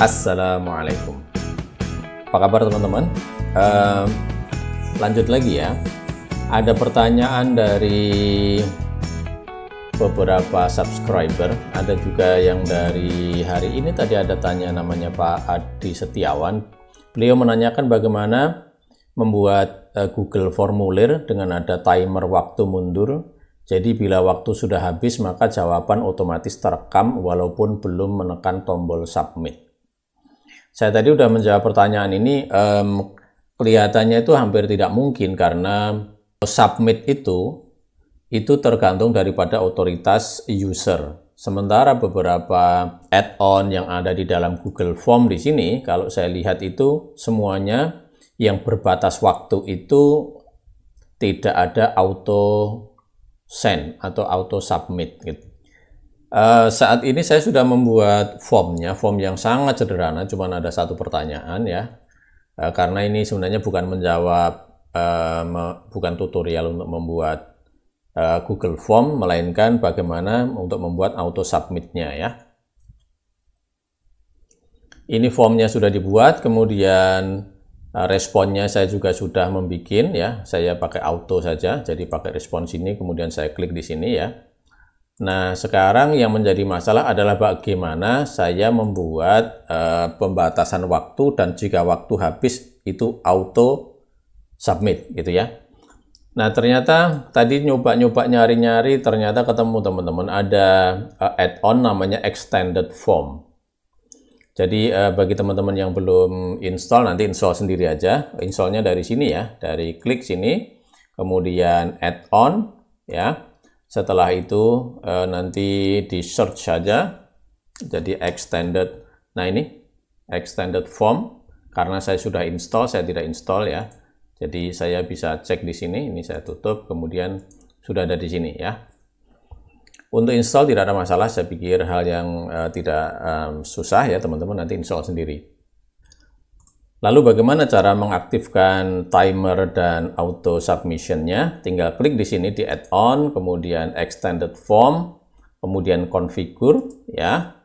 Assalamualaikum. Apa kabar teman-teman? Lanjut lagi ya. Ada pertanyaan dari beberapa subscriber. Ada juga yang dari hari ini tadi ada tanya, namanya Pak Adi Setiawan. Beliau menanyakan bagaimana membuat Google Formulir dengan ada timer waktu mundur. Jadi bila waktu sudah habis maka jawaban otomatis terekam walaupun belum menekan tombol submit. Saya tadi udah menjawab pertanyaan ini, kelihatannya itu hampir tidak mungkin karena submit itu tergantung daripada otoritas user. Sementara beberapa add-on yang ada di dalam Google Form di sini, kalau saya lihat itu semuanya yang berbatas waktu itu tidak ada auto send atau auto submit gitu. Saat ini saya sudah membuat form yang sangat sederhana, cuma ada satu pertanyaan ya. Karena ini sebenarnya bukan menjawab, bukan tutorial untuk membuat Google Form, melainkan bagaimana untuk membuat auto submitnya ya. Ini formnya sudah dibuat, kemudian responnya saya juga sudah membuat ya. Saya pakai auto saja, jadi pakai respons ini, kemudian saya klik di sini ya. Nah, sekarang yang menjadi masalah adalah bagaimana saya membuat pembatasan waktu dan jika waktu habis itu auto submit gitu ya. Nah, ternyata tadi nyoba-nyoba nyari-nyari ternyata ketemu teman-teman, ada add-on namanya extended form. Jadi bagi teman-teman yang belum install, nanti install sendiri aja. Installnya dari sini ya, dari klik sini, kemudian add-on ya. Setelah itu nanti di search saja, jadi extended. Nah ini extended form, karena saya sudah install, saya tidak install ya. Jadi saya bisa cek di sini, ini saya tutup, kemudian sudah ada di sini ya. Untuk install tidak ada masalah, saya pikir hal yang tidak susah ya teman-teman, nanti install sendiri. Lalu bagaimana cara mengaktifkan timer dan auto submission-nya? Tinggal klik di sini di add-on, kemudian extended form, kemudian configure ya.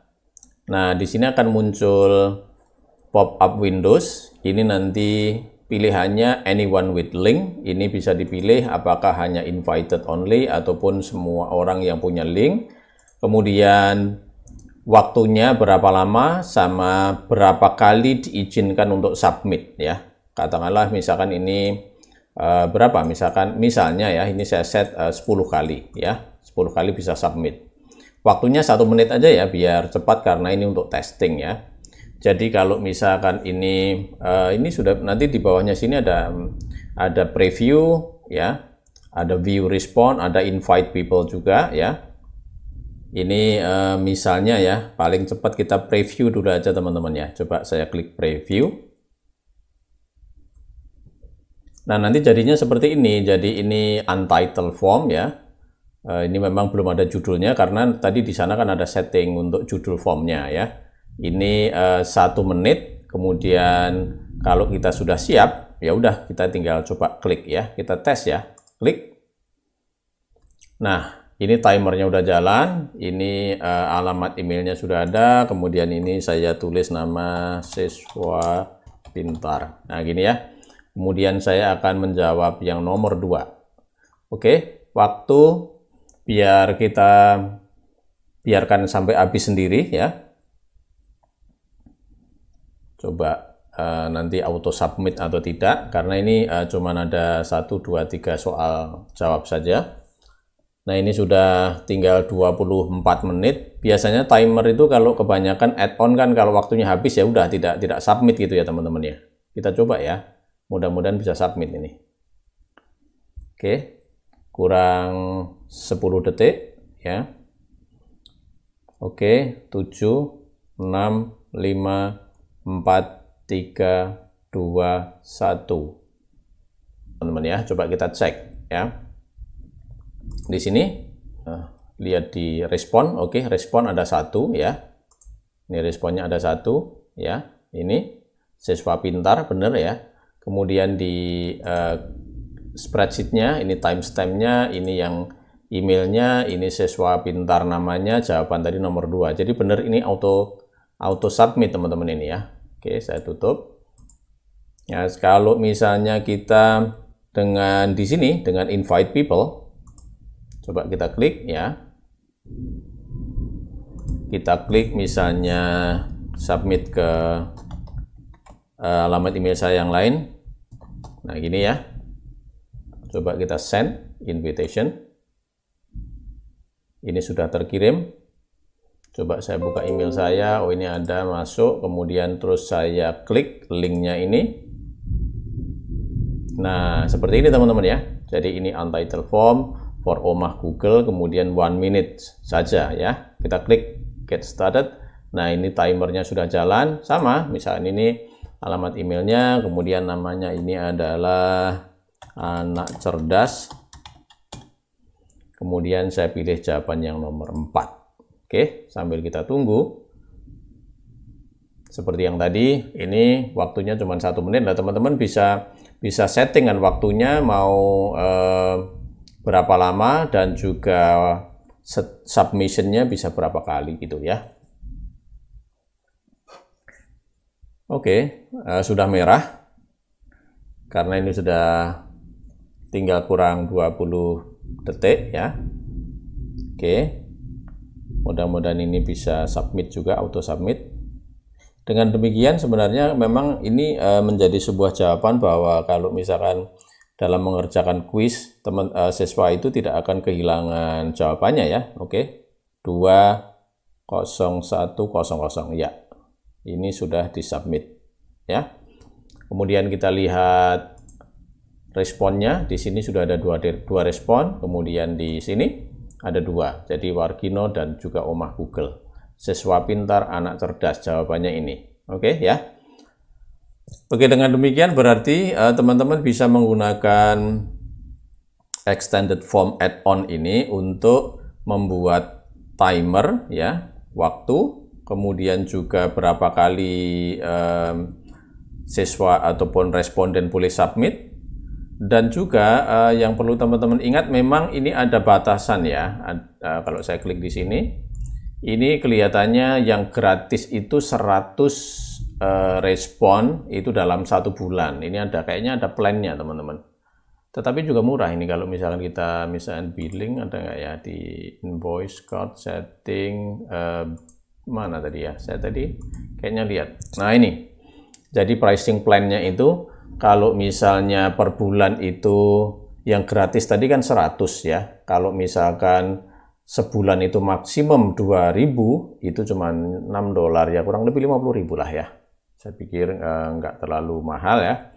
Nah, di sini akan muncul pop-up Windows. Ini nanti pilihannya anyone with link. Ini bisa dipilih apakah hanya invited only ataupun semua orang yang punya link. Kemudian waktunya berapa lama sama berapa kali diizinkan untuk submit ya. Katakanlah misalkan ini berapa, misalnya ya, ini saya set 10 kali ya, 10 kali bisa submit. Waktunya 1 menit aja ya biar cepat karena ini untuk testing ya. Jadi kalau misalkan ini sudah, nanti di bawahnya sini ada preview ya, ada view response, ada invite people juga ya. Ini misalnya ya, paling cepat kita preview dulu aja teman-teman ya. Coba saya klik preview. Nah, nanti jadinya seperti ini. Jadi ini untitled form ya. Ini memang belum ada judulnya karena tadi di sana kan ada setting untuk judul formnya ya. Ini 1 menit. Kemudian kalau kita sudah siap, ya udah kita tinggal coba klik ya. Kita tes ya. Klik. Nah, ini timernya udah jalan, ini alamat emailnya sudah ada, kemudian ini saya tulis nama siswa pintar. Nah gini ya, kemudian saya akan menjawab yang nomor 2. Oke, waktu biar kita biarkan sampai habis sendiri ya. Coba nanti auto submit atau tidak, karena ini cuman ada 1, 2, 3 soal jawab saja. Nah ini sudah tinggal 24 menit. Biasanya timer itu kalau kebanyakan add-on kan kalau waktunya habis ya udah tidak submit gitu ya teman-teman ya. Kita coba ya. Mudah-mudahan bisa submit ini. Oke. Kurang 10 detik ya. Oke, 7 6 5 4 3 2 1. Teman-teman ya, coba kita cek ya. Di sini lihat di respon, oke, respon ada 1 ya. Ini responnya ada 1 ya. Ini siswa pintar, bener ya. Kemudian di spreadsheet-nya ini timestamp-nya, ini yang emailnya, ini siswa pintar namanya, jawaban tadi nomor 2. Jadi bener ini auto auto submit teman-teman ini ya. Oke, saya tutup. Ya, kalau misalnya kita dengan di sini dengan invite people, coba kita klik ya. Kita klik misalnya submit ke alamat email saya yang lain. Nah, gini ya. Coba kita send invitation. Ini sudah terkirim. Coba saya buka email saya. Oh, ini ada masuk. Kemudian terus saya klik linknya ini. Nah, seperti ini teman-teman ya. Jadi ini untitled form for Omah Google. Kemudian 1 minute saja ya. Kita klik get started. Nah, ini timernya sudah jalan. Sama, misalnya ini alamat emailnya. Kemudian namanya ini adalah anak cerdas. Kemudian saya pilih jawaban yang nomor 4. Oke, sambil kita tunggu. Seperti yang tadi, ini waktunya cuma 1 menit. Nah, teman-teman bisa setting kan waktunya mau berapa lama dan juga submissionnya bisa berapa kali gitu ya. Oke, sudah merah. Karena ini sudah tinggal kurang 20 detik ya. Oke. Mudah-mudahan ini bisa submit juga, auto submit. Dengan demikian sebenarnya memang ini menjadi sebuah jawaban bahwa kalau misalkan dalam mengerjakan kuis siswa itu tidak akan kehilangan jawabannya ya. Oke. 20100 ya. Ini sudah disubmit ya. Kemudian kita lihat responnya. Di sini sudah ada dua respon. Kemudian di sini ada 2, jadi Warkino dan juga Omah Google. Siswa pintar, anak cerdas, jawabannya ini. Oke ya. Oke, dengan demikian berarti teman-teman bisa menggunakan extended form add-on ini untuk membuat timer ya, waktu, kemudian juga berapa kali siswa ataupun responden boleh submit. Dan juga yang perlu teman-teman ingat, memang ini ada batasan ya. Kalau saya klik di sini, ini kelihatannya yang gratis itu 100 respon itu dalam 1 bulan. Ini kayaknya ada plan-nya teman-teman. Tetapi juga murah ini kalau misalkan kita misalkan billing, ada nggak ya di invoice card setting mana tadi ya? Saya tadi kayaknya lihat. Nah ini, jadi pricing plan-nya itu kalau misalnya per bulan itu yang gratis tadi kan 100 ya. Kalau misalkan sebulan itu maksimum 2000, itu cuma $6 ya, kurang lebih 50.000 lah ya. Saya pikir nggak terlalu mahal ya.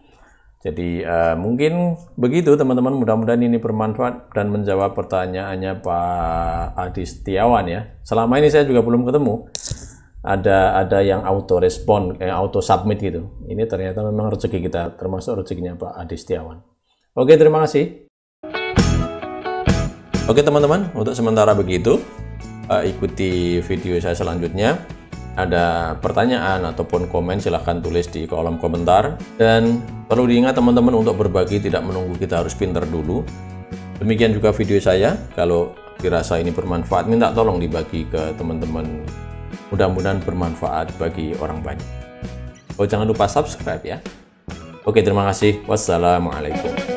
Jadi mungkin begitu teman-teman, mudah-mudahan ini bermanfaat dan menjawab pertanyaannya Pak Adi Setiawan ya. Selama ini saya juga belum ketemu ada yang auto respon, auto submit gitu. Ini ternyata memang rezeki kita, termasuk rezekinya Pak Adi Setiawan. Oke, terima kasih. Oke teman-teman, untuk sementara begitu. Ikuti video saya selanjutnya. Ada pertanyaan ataupun komen silahkan tulis di kolom komentar. Dan perlu diingat teman-teman, untuk berbagi tidak menunggu kita harus pinter dulu. Demikian juga video saya. Kalau dirasa ini bermanfaat, minta tolong dibagi ke teman-teman. Mudah-mudahan bermanfaat bagi orang banyak. Oh, jangan lupa subscribe ya. Oke, terima kasih. Wassalamualaikum.